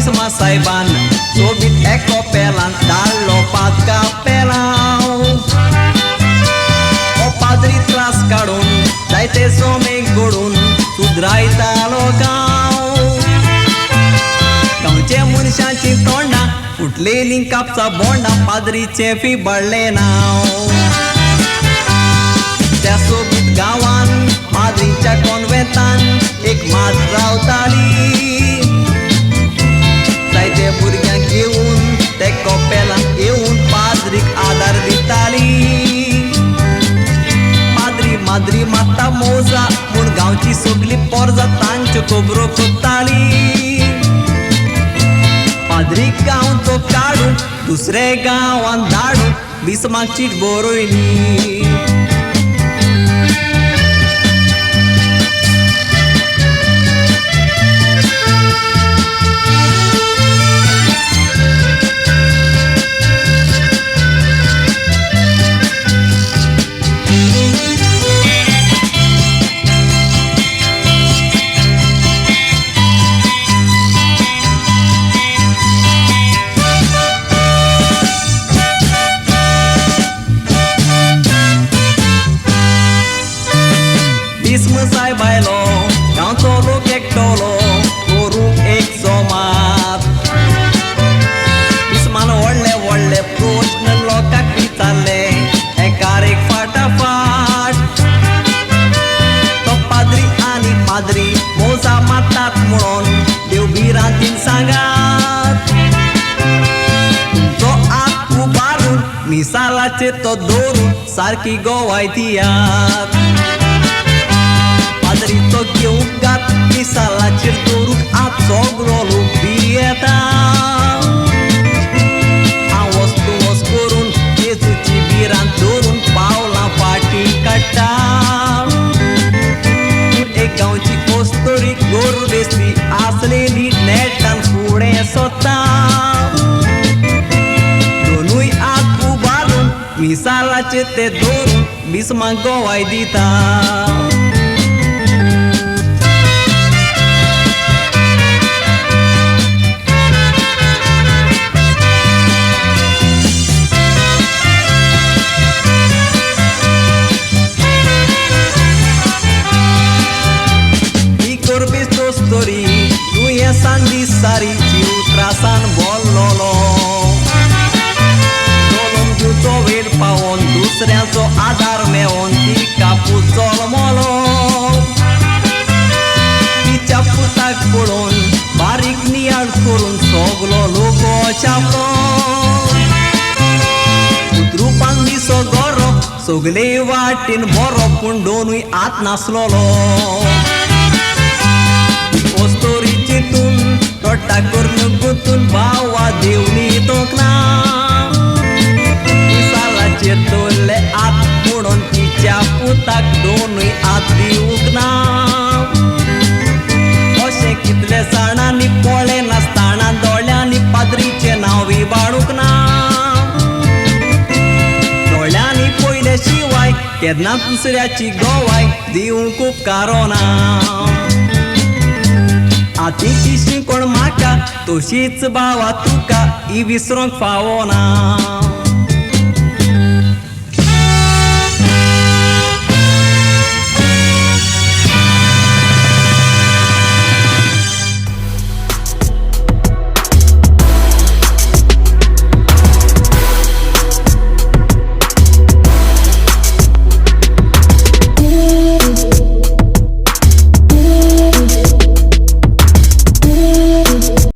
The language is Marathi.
बिस्मा साहेबान सोबीत एकोपेलान धाडलो 5 कापेलांव. ओ पाद्री त्रास काडून जायते सोमेक घडून सुधरायतालो गांव. गांवचे मनशांची तोंडां फुटलेली कापसा बोंडा पाद्रीचे फिबडले नांव. त्या सोबीत गांवान पाद्रीच्या कॉन्वेंतान एक मात रावताली. जायते भुरग्यांक घेऊन ते कोपेलांत येऊन पाद्रीक आदार दिताली. पाद्री माद्री माता मोजा म्हूण गांवची सगली पोरजां तांच्यो खबरो कोत्ताली. पाद्रीक गांवचो काडून दुसरे गांवान धाडून बिस्माक चीट बरयली. बिस्म साहेबायलो गांवचो लोक एकटोलो करूंक एक सोमात. बिस्मान व्हडले व्हडले प्रश्न लोकांक विचारले एकार एक फाटाफाट. तो पाद्री आनी पाद्री मोजा मारतात म्हणून देवबिरांतीन सांगात. तुमचो आत उबारून मिसालाचेर तो दवरून सारकी गोवाय दियात. पाद्रीचो घेवंक गात मिसालाचेर दवरून आत सगळो लोक बी येता. हांव वस्तू वस करून येजूची बिरांत धरून पावलां फाटी काडटा. एक गांवची कोस्तोरी गोरू बेसली आसलेली नेटान फुडें सोदता. दोनूय आत उबारून मिसालाचेर ते दवरून बिस्माक गोवाय दिता. सांदी सारी जीव त्रासान बोललोलो. चलोन दिवचो वेळ पावोन दुसऱ्याचो आदार मेळोन ती कापूस चलमलो. तिच्या पुताक पळोवन बारीक नियाळ करून सगलो लोक छापलो. उतरुपांक दिसो गरो सगले वाटेन बरो पूण दोनूय आत नासलोलो. पोस्तोरी चिंतून तोट्टा करून गुंतून भावा देवनी तोखना. मिसालाचेर दवरले आत म्हणून तिच्या पुताक दोनूय आत दिवंक ना. अशें कितले जाणांनी पळ्ळें नासतना दोळ्यांनी पाद्रीचें नांव विबाडूंक ना. दोळ्यांनी पळयले शिवाय केन्ना दुसऱ्याची गोवाय दिवंक उपकारो ना. आतीची शिंकोण म्हाका तशीच भावा तुका ही विसरूंक फावना.